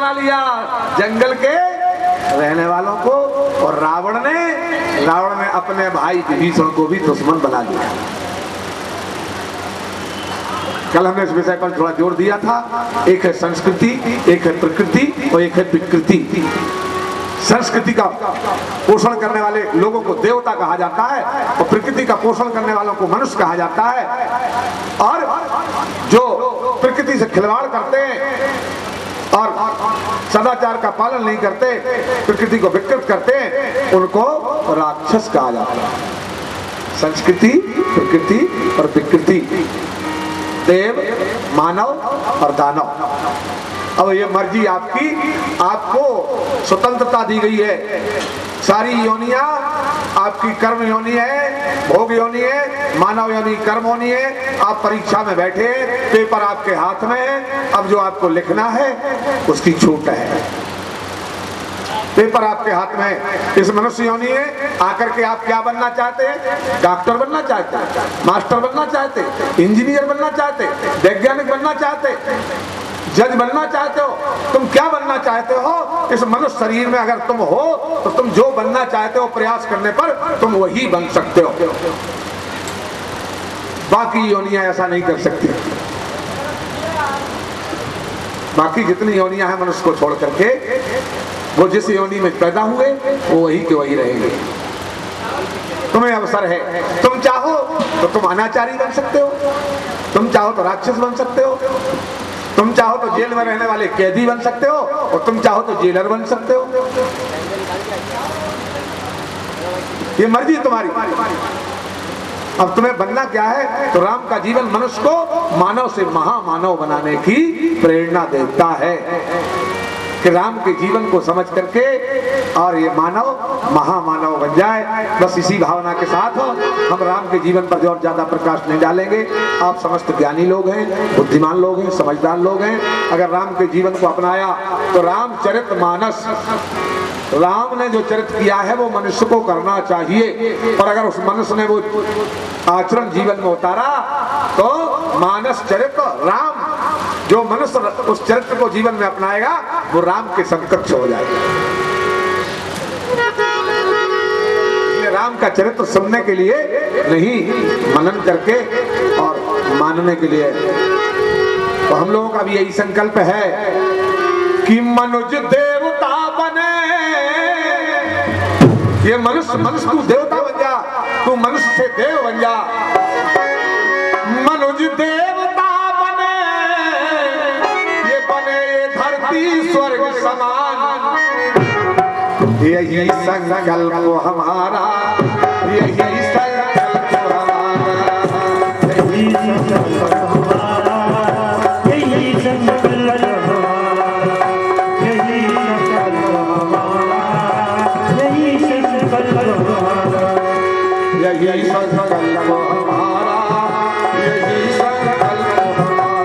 बना लिया जंगल के रहने वालों को, और रावण ने अपने भाई विभीषण को भी दुश्मन बना लिया। कल हमने इस विषय पर थोड़ा जोर दिया था। एक है संस्कृति, एक है प्रकृति और एक है विकृति। संस्कृति का पोषण करने वाले लोगों को देवता कहा जाता है और प्रकृति का पोषण करने वालों को मनुष्य कहा जाता है। और जो प्रकृति से खिलवाड़ करते हैं और सदाचार का पालन नहीं करते, प्रकृति को विकृत करते हैं, उनको राक्षस कहा जाता है। संस्कृति, प्रकृति और विकृति, देव, मानव और दानव। अब ये मर्जी आपकी, आपको स्वतंत्रता दी गई है। सारी योनियां आपकी कर्म योनि है, भोग योनि है, मानव योनि कर्म योनि है। आप परीक्षा में बैठे, पेपर आपके हाथ में है, अब जो आपको लिखना है उसकी छूट है। पेपर आपके हाथ में है। इस मनुष्य योनि है आकर के आप क्या बनना चाहते हैं? डॉक्टर बनना चाहते हैं, मास्टर बनना चाहते, इंजीनियर बनना चाहते, वैज्ञानिक बनना चाहते, जज बनना चाहते हो? तुम क्या बनना चाहते हो? इस मनुष्य शरीर में अगर तुम हो तो तुम जो बनना चाहते हो प्रयास करने पर तुम वही बन सकते हो। बाकी योनियां ऐसा नहीं कर सकती। बाकी जितनी योनियां हैं मनुष्य को छोड़ करके, वो जिस योनि में पैदा हुए वो वही के वही रहेंगे। तुम्हें अवसर है, तुम चाहो तो तुम अनाचारी बन सकते हो, तुम चाहो तो राक्षस बन सकते हो, तुम चाहो तो जेल में रहने वाले कैदी बन सकते हो और तुम चाहो तो जेलर बन सकते हो। ये मर्जी तुम्हारी। अब तुम्हें बनना क्या है? तो राम का जीवन मनुष्य को मानव से महामानव बनाने की प्रेरणा देता है कि राम के जीवन को समझ करके और ये मानव महामानव बन जाए। बस इसी भावना के साथ हम राम के जीवन पर और ज्यादा प्रकाश नहीं डालेंगे। आप समस्त ज्ञानी लोग हैं, बुद्धिमान लोग हैं, समझदार लोग हैं। अगर राम के जीवन को अपनाया तो रामचरितमानस, राम ने जो चरित्र किया है वो मनुष्य को करना चाहिए। और अगर उस मनुष्य ने वो आचरण जीवन में उतारा तो मानस चरित्र राम, जो मनुष्य उस चरित्र को जीवन में अपनाएगा वो राम के समकक्ष हो जाएगा। राम का चरित्र सुनने के लिए नहीं, मनन करके और मानने के लिए। तो हम लोगों का भी यही संकल्प है कि मनुष्य देवता बने। ये मनुष्य तू देवता बन जा, तू मनुष्य से देव बन जा। मनुष्य देवता बने, ये बने धरती स्वर्ग समान। यही संकल्प हमारा, यही संकल्प हमारा, यही संकल्प हमारा, यही संकल्प हमारा, यही संकल्प हमारा, यही संकल्प हमारा, यही संकल्प हमारा, यही संकल्प हमारा।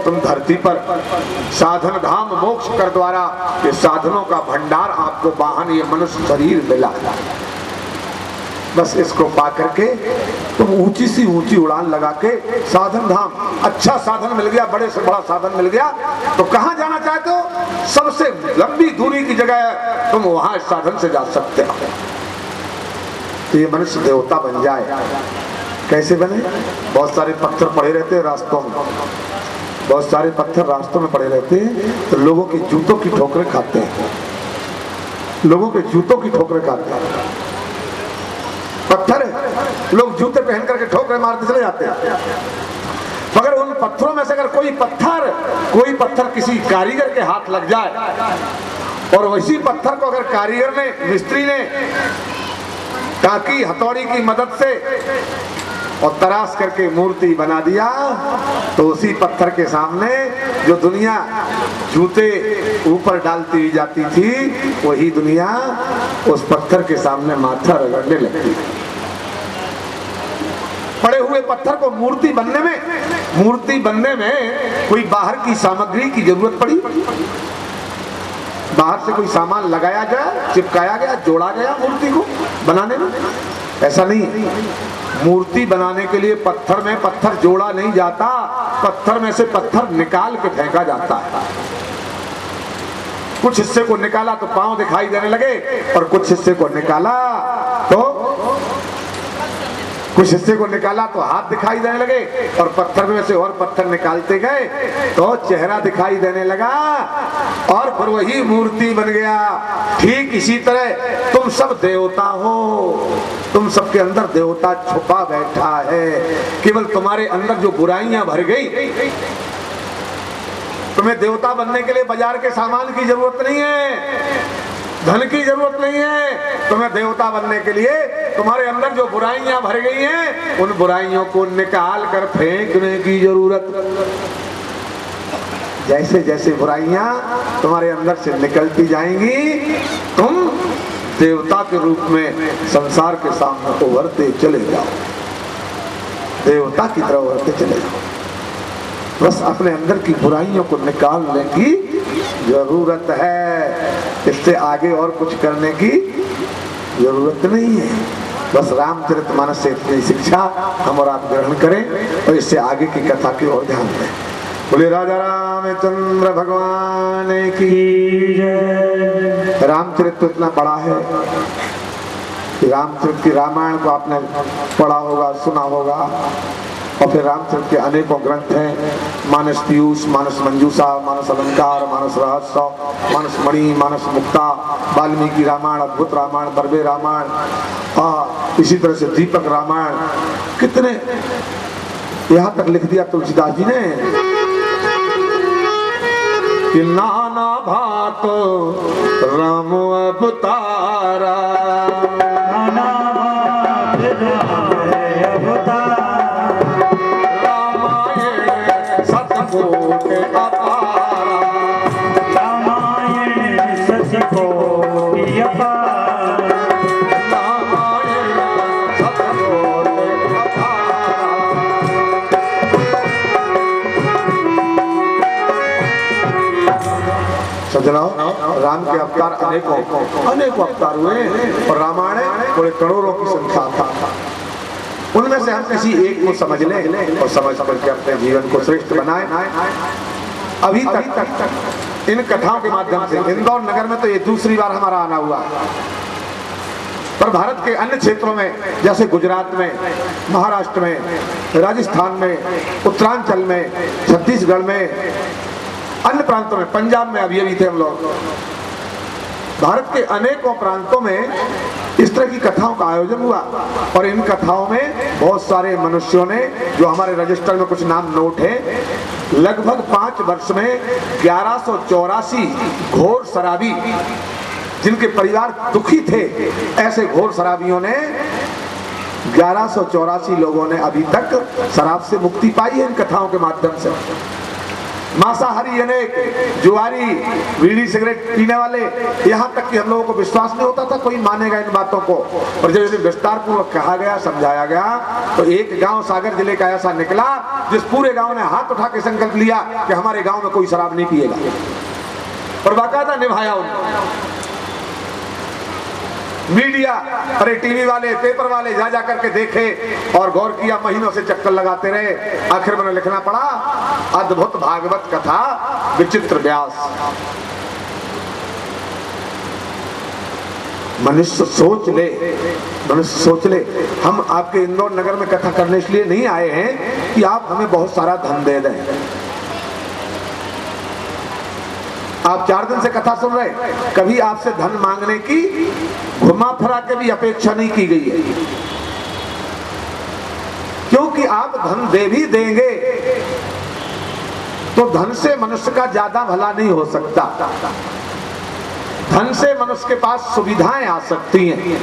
तुम धरती पर साधन धाम मोक्ष कर द्वारा ये साधनों का भंडार आपको वाहन ये मनुष्य शरीर मिला। बस इसको पा करके तुम ऊंची सी ऊंची उड़ान लगा के साधन धाम, अच्छा साधन मिल गया, बड़े से बड़ा साधन मिल गया तो कहां जाना चाहते हो? सबसे लंबी दूरी की जगह तुम वहां साधन से जा सकते हो। तो ये मनुष्य देवता बन जाए। कैसे बने? बहुत सारे पत्थर पड़े रहते हैं रास्तों में, बहुत सारे पत्थर रास्तों में पड़े रहते हैं तो लोगों के जूतों की ठोकरें खाते हैं, लोगों के जूतों की ठोकरें खाते हैं। पत्थर है, लोग जूते पहन करके ठोकरें मारते चले जाते हैं। मगर उन पत्थरों में से अगर कोई पत्थर किसी कारीगर के हाथ लग जाए और वैसी पत्थर को अगर कारीगर ने, मिस्त्री ने टाकी हथौड़ी की मदद से और तराश करके मूर्ति बना दिया तो उसी पत्थर के सामने जो दुनिया जूते ऊपर डालती हुई जाती थी, वही दुनिया उस पत्थर के सामने माथा रगड़ने लगती थी। पड़े हुए पत्थर को मूर्ति बनने में कोई बाहर की सामग्री की जरूरत पड़ी? बाहर से कोई सामान लगाया गया, चिपकाया गया, जोड़ा गया मूर्ति को बनाने में? ऐसा नहीं है। मूर्ति बनाने के लिए पत्थर में पत्थर जोड़ा नहीं जाता, पत्थर में से पत्थर निकाल के फेंका जाता है। कुछ हिस्से को निकाला तो पांव दिखाई देने लगे, और कुछ हिस्से को निकाला तो हाथ दिखाई देने लगे, और पत्थर में से और पत्थर निकालते गए तो चेहरा दिखाई देने लगा, और फिर वही मूर्ति बन गया। ठीक इसी तरह तुम सब देवता हो, तुम सबके अंदर देवता छुपा बैठा है। केवल तुम्हारे अंदर जो बुराइयां भर गई, तुम्हें देवता बनने के लिए बाजार के सामान की जरूरत नहीं है, धन की जरूरत नहीं है। तुम्हें देवता बनने के लिए तुम्हारे अंदर जो बुराइयां भर गई हैं, उन बुराइयों को निकाल कर फेंकने की जरूरत। जैसे जैसे बुराइयां तुम्हारे अंदर से निकलती जाएंगी, तुम देवता के रूप में संसार के सामने उभरते चले जाओ, देवता की तरह उभरते चले जाओ। बस अपने अंदर की बुराइयों को निकालने की जरूरत है, इससे आगे और कुछ करने की जरूरत नहीं है। बस रामचरितमानस से इतनी शिक्षा हम और आप ग्रहण करें, और इससे आगे की कथा की ओर ध्यान दें। बोले राजा रामचंद्र भगवान की जय। रामचरित तो इतना बड़ा है कि रामचरित की रामायण को आपने पढ़ा होगा, सुना होगा, और फिर रामचरित के अनेकों ग्रंथ हैं। मानस पीयूष, मानस मंजूषा, मानस अलंकार, मानस रहस्य, मानस मणि, मानस मुक्ता, वाल्मीकि रामायण, अद्भुत रामायण, बर्वे रामायण, इसी तरह से दीपक रामायण, कितने यहाँ तक लिख दिया तुलसीदास जी ने कि नाना भात राम अवतारा, नाना भात राम अवतारा, सतकोटि अपारा, रामायण सतकोटि अपारा, रामायण सतकोटि अपारा। सजनाओ, राम के अवतार अनेकों अवतार हुए, और रामायण थोड़े करोड़ों की संख्या था। उनमें से हम किसी एक को समझ लें और समझ करके अपने जीवन को श्रेष्ठ बनाएं। अभी तक इन कथाओं के माध्यम से इंदौर नगर में तो ये दूसरी बार हमारा आना हुआ, पर भारत के अन्य क्षेत्रों में जैसे गुजरात में, महाराष्ट्र में, राजस्थान में, उत्तरांचल में, छत्तीसगढ़ में, अन्य प्रांतों में, पंजाब में अभी थे हम लोग। भारत के अनेकों प्रांतों में इस तरह की कथाओं का आयोजन हुआ, और इन कथाओं में बहुत सारे मनुष्यों ने, जो हमारे रजिस्टर में कुछ नाम नोट है, लगभग 5 वर्ष में 1184 घोर शराबी, जिनके परिवार दुखी थे, ऐसे घोर शराबियों ने 1184 लोगों ने अभी तक शराब से मुक्ति पाई है इन कथाओं के माध्यम से। मांसाहारी अनेक, जुआरी, बीड़ी सिगरेट पीने वाले, यहाँ तक कि हम लोगों को विश्वास नहीं होता था कोई मानेगा इन बातों को, और जब इन्हें विस्तार पूर्वक कहा गया, समझाया गया, तो एक गांव सागर जिले का ऐसा निकला जिस पूरे गांव ने हाथ उठा के संकल्प लिया कि हमारे गांव में कोई शराब नहीं पिएगा, और बाकायदा निभाया उन्होंने। मीडिया, अरे टीवी वाले, पेपर वाले जा करके देखे और गौर किया, महीनों से चक्कर लगाते रहे, आखिर में लिखना पड़ा अद्भुत भागवत कथा विचित्र व्यास। मनुष्य सोच ले, हम आपके इंदौर नगर में कथा करने इसलिए नहीं आए हैं कि आप हमें बहुत सारा धन दे दें। आप 4 दिन से कथा सुन रहे, कभी आपसे धन मांगने की घुमा फिरा के भी अपेक्षा नहीं की गई है, क्योंकि आप धन दे भी देंगे तो धन से मनुष्य का ज्यादा भला नहीं हो सकता। धन से मनुष्य के पास सुविधाएं आ सकती हैं,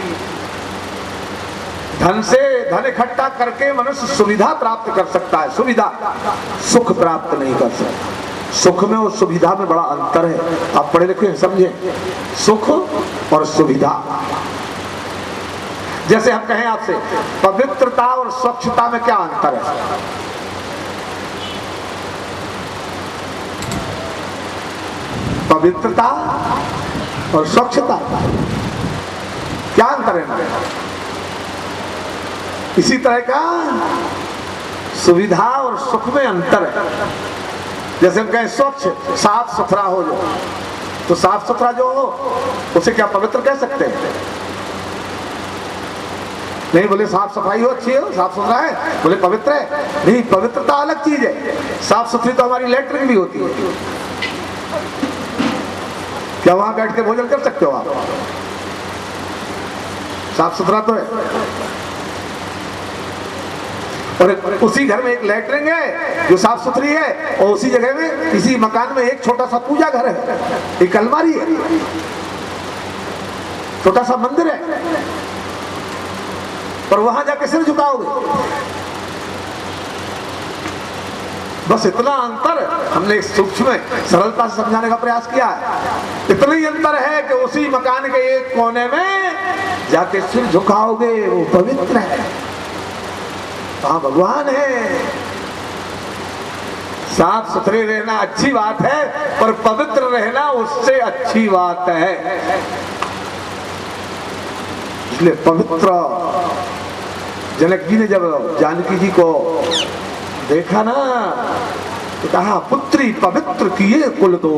धन इकट्ठा करके मनुष्य सुविधा प्राप्त कर सकता है, सुविधा सुख प्राप्त नहीं कर सकता। सुख में और सुविधा में बड़ा अंतर है। आप पढ़े लिखे हैं, समझे, सुख और सुविधा। जैसे हम कहें आपसे पवित्रता और स्वच्छता में क्या अंतर है? पवित्रता और स्वच्छता क्या अंतर है ना? इसी तरह का सुविधा और सुख में अंतर है। जैसे हम कहें स्वच्छ, साफ सुथरा हो जो, तो साफ सुथरा जो हो उसे क्या पवित्र कह सकते हैं? नहीं, बोले साफ सफाई हो, अच्छी हो, साफ सुथरा है, बोले पवित्र है। नहीं, पवित्रता अलग चीज है। साफ सुथरी तो हमारी लैट्रिन भी होती है। क्या वहां बैठ के भोजन कर सकते हो आप? साफ सुथरा तो है। और उसी घर में एक लैट्रिन है जो साफ सुथरी है, और उसी जगह में इसी मकान में एक छोटा सा पूजा घर है, एक अलमारी है, छोटा सा मंदिर है, पर वहां जाके सिर झुकाओगे। बस इतना अंतर हमने सूक्ष्म सरलता से समझाने का प्रयास किया है। इतना ही अंतर है कि उसी मकान के एक कोने में जाके सिर झुकाओगे, वो पवित्र है, वहां भगवान है। साफ सुथरे रहना अच्छी बात है, पर पवित्र रहना उससे अच्छी बात है। इसलिए पवित्र जनक जी ने जब जानकी जी को देखा ना, तो कहा पुत्री पवित्र किए कुल दो।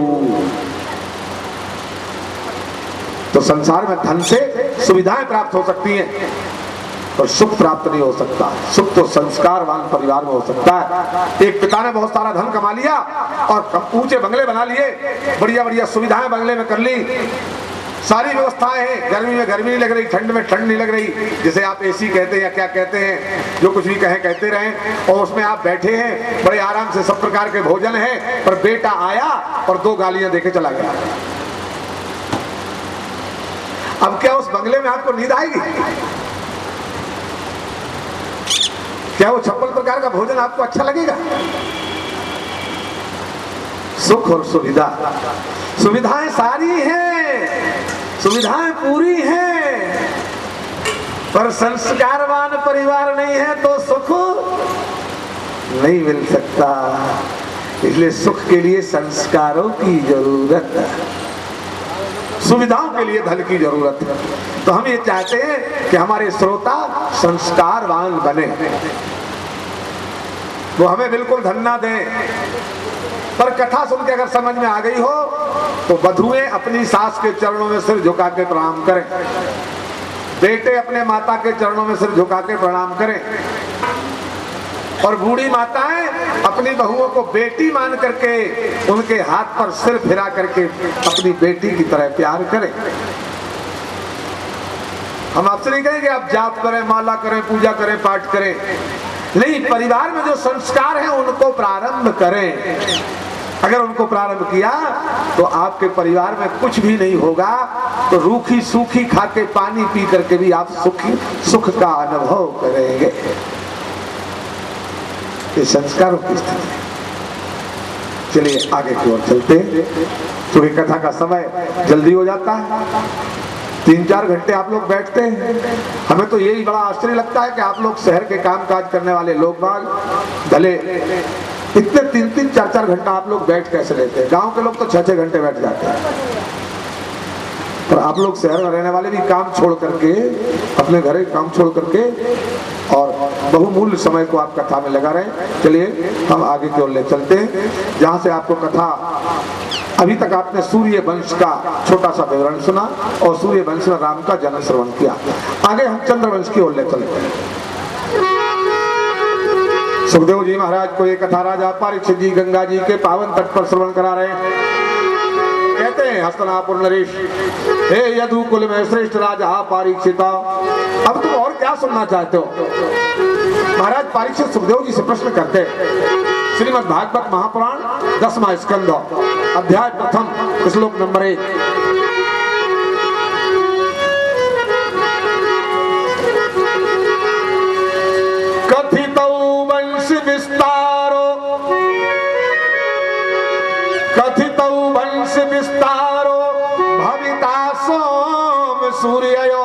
तो संसार में धन से सुविधाएं प्राप्त हो सकती हैं, पर सुख प्राप्त नहीं हो सकता। सुख तो संस्कारवान परिवार में हो सकता है। एक पिता ने बहुत सारा धन कमा लिया और ऊंचे बंगले बना लिए, बढ़िया बढ़िया सुविधाएं बंगले में कर ली, सारी व्यवस्थाएं हैं। गर्मी में गर्मी नहीं लग रही, ठंड में ठंड नहीं लग रही, जिसे आप एसी कहते हैं या क्या कहते हैं, जो कुछ भी कहें कहते रहें। और उसमें आप बैठे हैं, बड़े आराम से सब प्रकार के भोजन है, पर बेटा आया और 2 गालियां देके चला गया। अब क्या उस बंगले में आपको नींद आएगी? क्या वो 56 प्रकार का भोजन आपको अच्छा लगेगा? सुख और सुविधा, सुविधाएं सारी हैं, सुविधाएं पूरी हैं, पर संस्कारवान परिवार नहीं है तो सुख नहीं मिल सकता। इसलिए सुख के लिए संस्कारों की जरूरत है, सुविधाओं के लिए धन की जरूरत है। तो हम ये चाहते हैं कि हमारे श्रोता संस्कारवान बने, वो हमें बिल्कुल धन ना दें, पर कथा सुन के अगर समझ में आ गई हो तो वधुएं अपनी सास के चरणों में सिर झुका के प्रणाम करें, बेटे अपने माता के चरणों में सिर झुका के प्रणाम करें, और बूढ़ी माताएं अपनी बहुओं को बेटी मान करके उनके हाथ पर सिर फिरा करके अपनी बेटी की तरह प्यार करें। हम आपसे नहीं कहेंगे आप जाप करें, माला करें, पूजा करें, पाठ करें, नहीं, परिवार में जो संस्कार हैं उनको प्रारंभ करें। अगर उनको प्रारंभ किया तो आपके परिवार में कुछ भी नहीं होगा, तो रूखी सूखी खा के पानी पी करके भी आप सुख का अनुभव करेंगे। ये संस्कारों की स्थिति है। चलिए आगे की ओर चलते हैं, क्योंकि कथा का समय जल्दी हो जाता है। 3-4 घंटे आप लोग बैठते हैं। हमें तो यही बड़ा आश्चर्य लगता है कि आप लोग शहर के काम काज करने वाले लोग बाग भले इतने 3-3, 4-4 घंटा आप लोग बैठ कैसे लेते हैं। गांव के लोग तो 6-6 घंटे बैठ जाते हैं, पर आप लोग शहर में रहने वाले भी काम छोड़ करके, अपने घर के काम छोड़ करके और बहुमूल्य समय को आप कथा में लगा रहे हैं। चलिए हम आगे की ओर ले चलते हैं, जहाँ से आपको कथा अभी तक आपने सूर्य वंश का छोटा सा विवरण सुना और सूर्य वंश में राम का जन्म श्रवण किया। आगे हम चंद्र वंश की ओर ले चलते हैं। सुखदेव जी महाराज को ये कथा राजा परीक्षित जी गंगा जी के पावन तट पर श्रवण करा रहे हैं। कहते हैं हस्तनापुर नरेश, हे यदुकुल में श्रेष्ठ राजा परीक्षिता, अब तुम और क्या सुनना चाहते हो? महाराज परीक्षित सुखदेव जी से प्रश्न करते हैं। श्रीमद् भागवत महापुराण 10वां स्कंद, अध्याय 1, श्लोक नंबर 1। कथितौ वंश विस्तारो सूर्ययो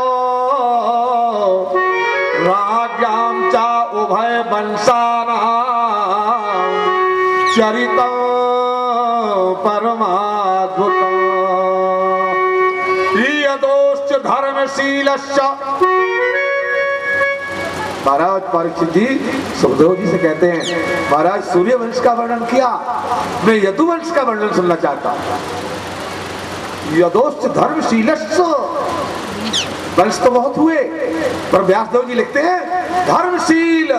राज्ञां च उभय वंशानां चरितं परमाद्भुतं यदोश्च धर्मशीलश्च। महाराज परीक्षित जी सुखदेव जी से कहते हैं, महाराज सूर्य वंश का वर्णन किया, मैं यदुवंश का वर्णन सुनना चाहता हूं। यदोश्च धर्मशीलश्च, वंश तो बहुत हुए, पर व्यासदेव जी लिखते हैं धर्मशील,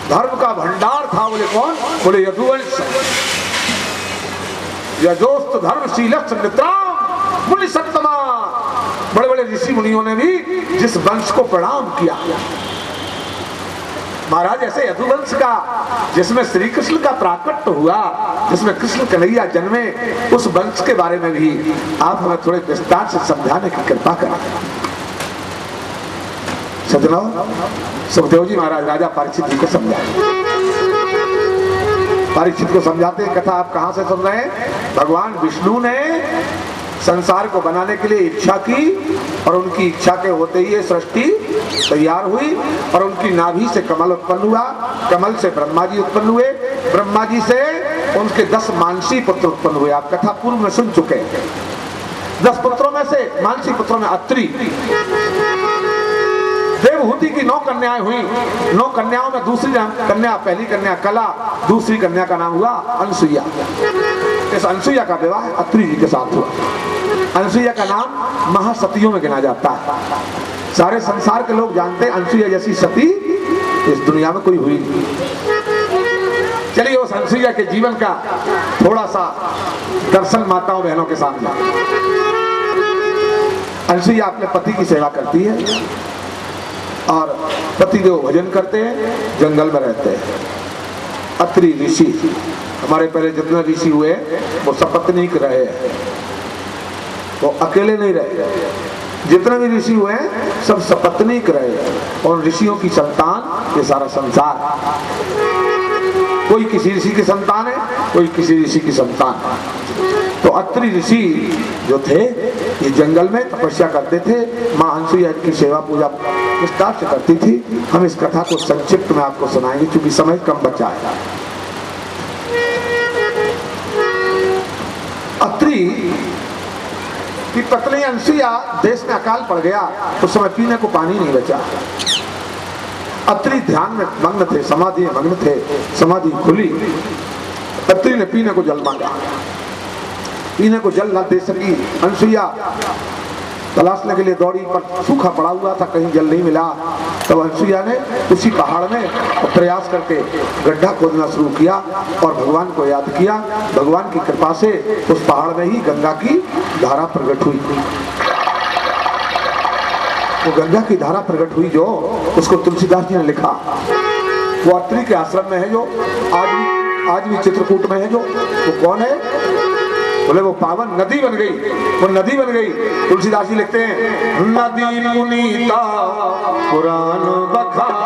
धर्म का भंडार था। बोले कौन? बोले यदुवंश। यदोश्च धर्मशीलश्च नित्राम मुनि सत्तमा, बड़े बड़े ऋषि मुनियों ने भी जिस वंश को प्रणाम किया। महाराज ऐसे यदुवंश का जिसमें श्री कृष्ण का प्राकट्य हुआ, जिसमें कृष्ण कन्हैया जन्मे, उस वंश के बारे में भी आप हमें थोड़े विस्तार से समझाने की कृपा करें। सज्जनों, सुखदेव जी महाराज राजा परीक्षित जी को समझाते, परीक्षित को समझाते हैं। कथा आप कहां से सुन रहे हैं? भगवान विष्णु ने संसार को बनाने के लिए इच्छा की और उनकी इच्छा के होते ही ये सृष्टि तैयार हुई और उनकी नाभि से कमल उत्पन्न हुआ, कमल से ब्रह्मा जी उत्पन्न हुए, ब्रह्मा जी से उनके 10 मानसी पुत्र उत्पन्न हुए। आप कथा पूर्व में सुन चुके हैं। 10 पुत्रों में से मानसी पुत्रों में अत्रि, देवहूति की 9 कन्याएं हुई। 9 कन्याओं में दूसरी कन्या, पहली कन्या कला, दूसरी कन्या का नाम हुआ अनसुईया। इस अनसुईया का विवाह अत्रि जी के साथ हुआ। अनसुईया का नाम महासतियों में गिना जाता है। सारे संसार के लोग जानते हैं अनसुईया जैसी सती इस दुनिया में कोई हुई नहीं। चलिए उस अनसुईया के जीवन का थोड़ा सा दर्शन माताओं बहनों के सामने। अनसुईया अपने पति की सेवा करती है और पतिदेव भजन करते हैं, जंगल में रहते हैं। अत्रि ऋषि, हमारे पहले जितने ऋषि हुए वो सपत्नीक रहे, वो अकेले नहीं रहे। जितने भी ऋषि हुए सब सपत्नीक रहे और ऋषियों की संतान ये सारा संसार। कोई किसी ऋषि की संतान है, कोई किसी ऋषि की संतान है। तो अत्रि ऋषि जो थे ये जंगल में तपस्या करते थे। मां अनसुईया की सेवा पूजा विस्तार से करती थी। हम इस कथा को संक्षिप्त में आपको सुनाएंगे क्योंकि समय कम बचा है। अत्रि की पत्नी अनसुईया, देश में अकाल पड़ गया, उस समय पीने को पानी नहीं बचा। अत्रि ध्यान में मग्न थे, समाधि में मग्न थे, समाधि खुली। अत्रि ने पीने को जल मांगा, पीने को जल न दे सकी। अनसुईया तलाशने के लिए दौड़ी पर सूखा पड़ा हुआ था, कहीं जल नहीं मिला। तब अनसुईया ने उसी पहाड़ में प्रयास करके गड्ढा खोदना शुरू किया और भगवान को याद किया। भगवान की कृपा से उस पहाड़ में ही गंगा की धारा प्रकट हुई। वो गंगा की धारा प्रकट हुई जो उसको तुलसीदास जी ने लिखा। वो अत्रि के आश्रम में है जो आज भी चित्रकूट में है जो। वो कौन है? बोले वो पावन नदी बन गई, वो नदी बन गई। तुलसीदास जी लिखते हैं नदी पुनीता पुराण बखान,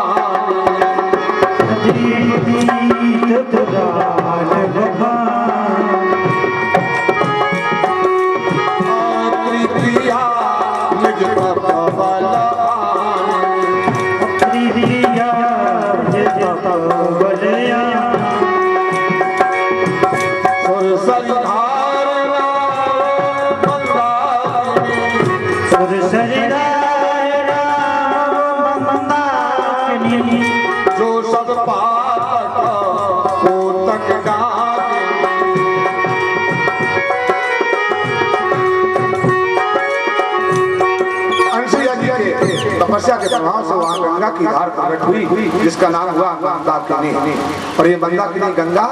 तपस्या के प्रभाव से वहां गंगा की धार प्रकट हुई जिसका नाम हुआ मंदाकिनी। और ये मंदाकिनी गंगा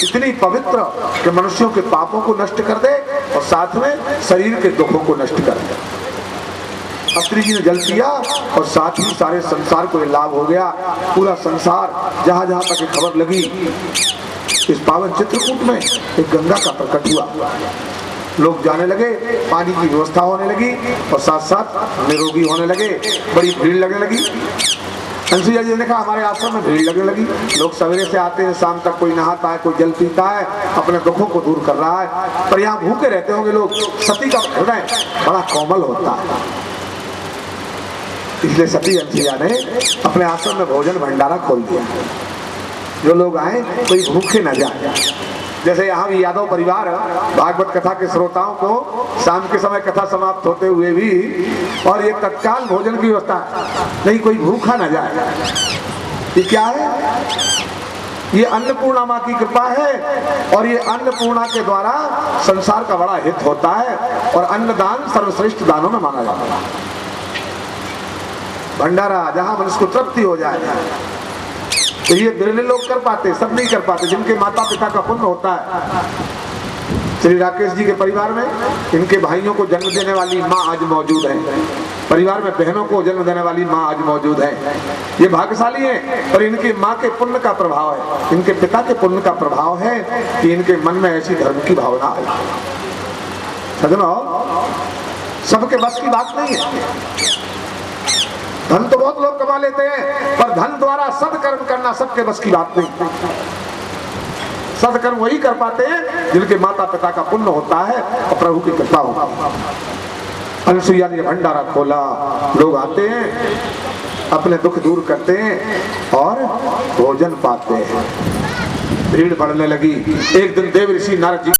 इतनी पवित्र कि मनुष्यों के पापों को नष्ट कर दे और साथ में शरीर के दुखों को नष्ट कर दे। अत्रि जी ने जल पिया और साथ ही सारे संसार को ये लाभ हो गया। पूरा संसार जहां जहां तक ये खबर लगी इस पावन चित्रकूट में एक गंगा का प्रकट हुआ। लोग जाने लगे, पानी की व्यवस्था होने लगी और साथ साथ निरोगी होने लगे, बड़ी भीड़ लगने लगी। अनसुईया जी ने देखा हमारे आश्रम में भीड़ लगने लगी, लोग सवेरे से आते हैं, शाम तक कोई नहाता है, कोई जल पीता है, अपने दुखों को दूर कर रहा है, पर यहाँ भूखे रहते होंगे लोग। सती का हृदय बड़ा कोमल होता है, इसलिए सती अनसुईया ने अपने आश्रम में भोजन भंडारा खोल दिया, जो लोग आए कोई भूखे न जाए। जैसे यहाँ भी यादव परिवार भागवत कथा के श्रोताओं को शाम के समय कथा समाप्त होते हुए भी और ये तत्काल भोजन की व्यवस्था, नहीं कोई भूखा न जाए। ये क्या है? ये अन्नपूर्णा माँ की कृपा है, और ये अन्नपूर्णा के द्वारा संसार का बड़ा हित होता है, और अन्नदान सर्वश्रेष्ठ दानों में माना जाता है। भंडारा जहां मनुष्य को तृप्ति हो जाए, तो ये बिरले लोग कर पाते, सब नहीं कर पाते, जिनके माता पिता का पुण्य होता है। श्री राकेश जी के परिवार में इनके भाइयों को जन्म देने वाली माँ आज मौजूद है, परिवार में बहनों को जन्म देने वाली माँ आज मौजूद है। ये भाग्यशाली है, पर इनकी माँ के पुण्य का प्रभाव है, इनके पिता के पुण्य का प्रभाव है कि इनके मन में ऐसी धर्म की भावना आई। सजनों, सबके बस की बात नहीं है। धन तो बहुत लोग कमा लेते हैं, पर धन द्वारा सदकर्म करना सबके बस की बात नहीं। सदकर्म वही कर पाते हैं जिनके माता पिता का पुण्य होता है और प्रभु की कृपा होती है। अनसुईया ने भंडारा खोला, लोग आते हैं, अपने दुख दूर करते हैं और भोजन पाते हैं। भीड़ बढ़ने लगी। एक दिन देव ऋषि नारद जी